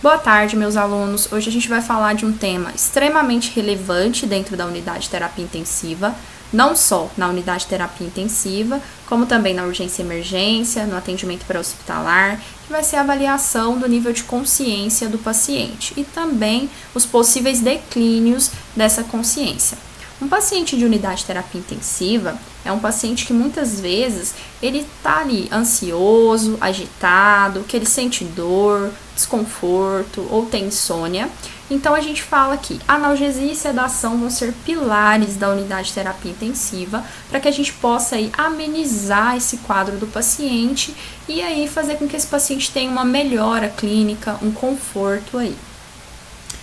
Boa tarde, meus alunos. Hoje a gente vai falar de um tema extremamente relevante dentro da unidade de terapia intensiva, não só na unidade de terapia intensiva, como também na urgência e emergência, no atendimento pré-hospitalar, que vai ser a avaliação do nível de consciência do paciente e também os possíveis declínios dessa consciência. Um paciente de unidade de terapia intensiva é um paciente que muitas vezes ele está ali ansioso, agitado, que ele sente dor, desconforto ou tem insônia. Então a gente fala que analgesia e sedação vão ser pilares da unidade de terapia intensiva para que a gente possa aí amenizar esse quadro do paciente e aí fazer com que esse paciente tenha uma melhora clínica, um conforto aí.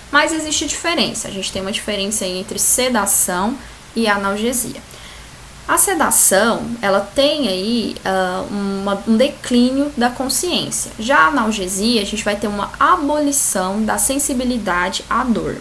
Mas existe diferença, a gente tem uma diferença aí entre sedação e analgesia. A sedação, ela tem aí um declínio da consciência. Já a analgesia, a gente vai ter uma abolição da sensibilidade à dor.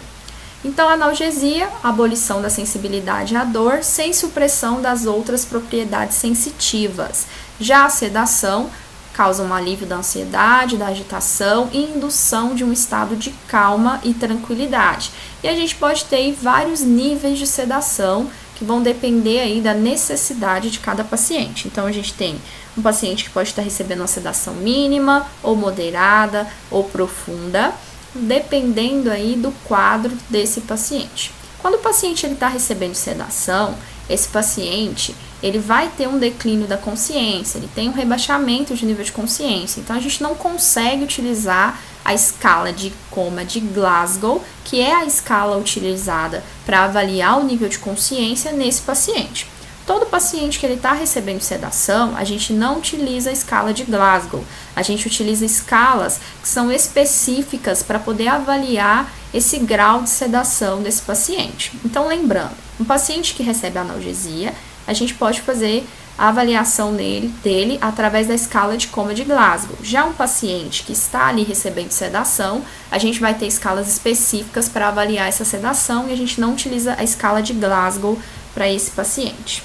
Então, a analgesia, abolição da sensibilidade à dor, sem supressão das outras propriedades sensitivas. Já a sedação, causa um alívio da ansiedade, da agitação e indução de um estado de calma e tranquilidade. E a gente pode ter aí vários níveis de sedação que vão depender aí da necessidade de cada paciente. Então, a gente tem um paciente que pode estar recebendo uma sedação mínima, ou moderada, ou profunda, dependendo aí do quadro desse paciente. Quando o paciente está recebendo sedação, esse paciente ele vai ter um declínio da consciência, ele tem um rebaixamento de nível de consciência. Então, a gente não consegue utilizar a escala de coma de Glasgow, que é a escala utilizada para avaliar o nível de consciência nesse paciente. Todo paciente que ele está recebendo sedação, a gente não utiliza a escala de Glasgow. A gente utiliza escalas que são específicas para poder avaliar esse grau de sedação desse paciente. Então, lembrando, um paciente que recebe analgesia, a gente pode fazer a avaliação dele através da escala de coma de Glasgow. Já um paciente que está ali recebendo sedação, a gente vai ter escalas específicas para avaliar essa sedação e a gente não utiliza a escala de Glasgow para esse paciente.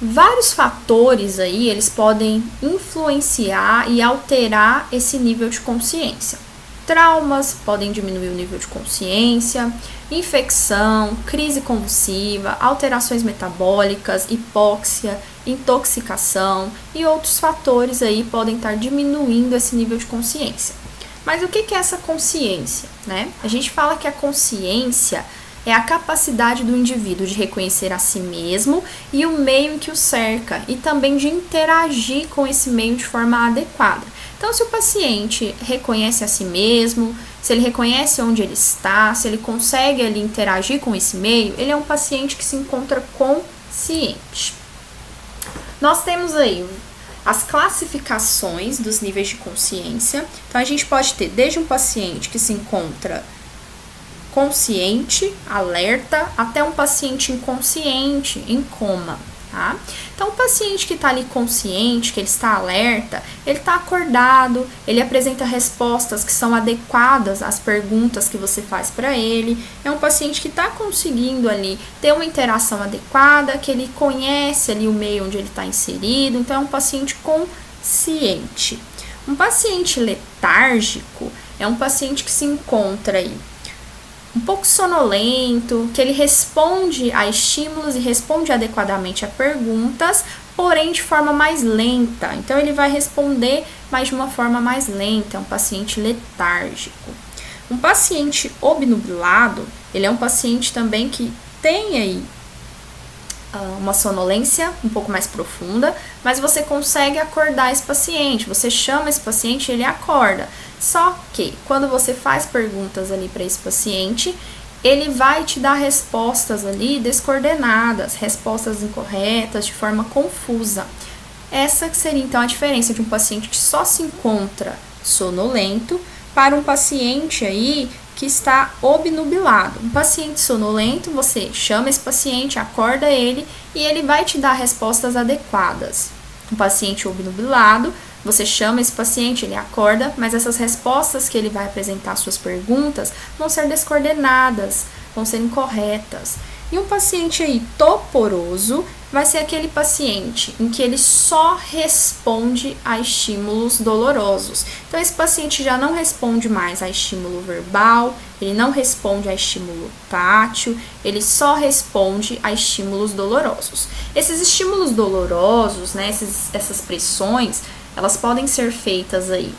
Vários fatores aí, eles podem influenciar e alterar esse nível de consciência. Traumas podem diminuir o nível de consciência, infecção, crise convulsiva, alterações metabólicas, hipóxia, intoxicação e outros fatores aí podem estar diminuindo esse nível de consciência. Mas o que é essa consciência, né? A gente fala que a consciência é a capacidade do indivíduo de reconhecer a si mesmo e o meio em que o cerca e também de interagir com esse meio de forma adequada. Então, se o paciente reconhece a si mesmo, se ele reconhece onde ele está, se ele consegue ali interagir com esse meio, ele é um paciente que se encontra consciente. Nós temos aí as classificações dos níveis de consciência. Então, a gente pode ter desde um paciente que se encontra consciente, alerta, até um paciente inconsciente, em coma. Tá? Então, o paciente que está ali consciente, que ele está alerta, ele está acordado, ele apresenta respostas que são adequadas às perguntas que você faz para ele. É um paciente que está conseguindo ali ter uma interação adequada, que ele conhece ali o meio onde ele está inserido. Então, é um paciente consciente. Um paciente letárgico é um paciente que se encontra aí um pouco sonolento, que ele responde a estímulos e responde adequadamente a perguntas, porém de forma mais lenta. Então, ele vai responder, mas de uma forma mais lenta, é um paciente letárgico. Um paciente obnubilado, ele é um paciente também que tem aí uma sonolência um pouco mais profunda, mas você consegue acordar esse paciente, você chama esse paciente e ele acorda. Só que, quando você faz perguntas ali para esse paciente, ele vai te dar respostas ali descoordenadas, respostas incorretas, de forma confusa. Essa seria, então, a diferença de um paciente que só se encontra sonolento para um paciente aí que está obnubilado. Um paciente sonolento, você chama esse paciente, acorda ele e ele vai te dar respostas adequadas. Um paciente obnubilado, você chama esse paciente, ele acorda, mas essas respostas que ele vai apresentar às suas perguntas vão ser descoordenadas, vão ser incorretas. E um paciente aí toporoso vai ser aquele paciente em que ele só responde a estímulos dolorosos. Então, esse paciente já não responde mais a estímulo verbal, ele não responde a estímulo tátil, ele só responde a estímulos dolorosos. Esses estímulos dolorosos, né, essas pressões, elas podem ser feitas aí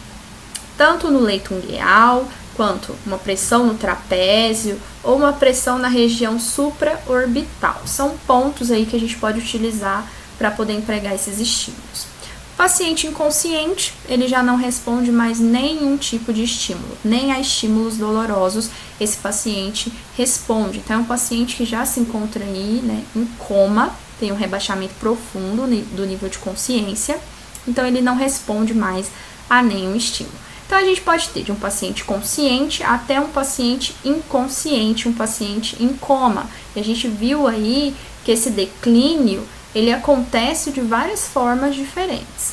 tanto no leito ungueal, quanto uma pressão no trapézio ou uma pressão na região supraorbital. São pontos aí que a gente pode utilizar para poder empregar esses estímulos. O paciente inconsciente, ele já não responde mais nenhum tipo de estímulo, nem a estímulos dolorosos esse paciente responde. Então, é um paciente que já se encontra aí, né, em coma, tem um rebaixamento profundo do nível de consciência, então ele não responde mais a nenhum estímulo. Então, a gente pode ter de um paciente consciente até um paciente inconsciente, um paciente em coma. E a gente viu aí que esse declínio, ele acontece de várias formas diferentes.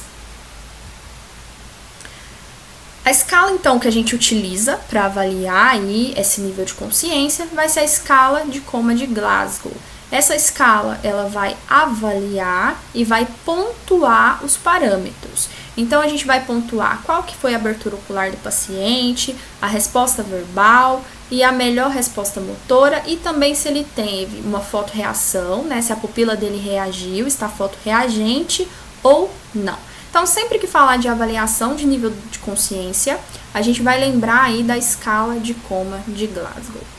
A escala, então, que a gente utiliza para avaliar aí esse nível de consciência vai ser a escala de coma de Glasgow. Essa escala, ela vai avaliar e vai pontuar os parâmetros. Então, a gente vai pontuar qual que foi a abertura ocular do paciente, a resposta verbal e a melhor resposta motora e também se ele teve uma fotorreação, né, se a pupila dele reagiu, está fotorreagente ou não. Então, sempre que falar de avaliação de nível de consciência, a gente vai lembrar aí da escala de coma de Glasgow.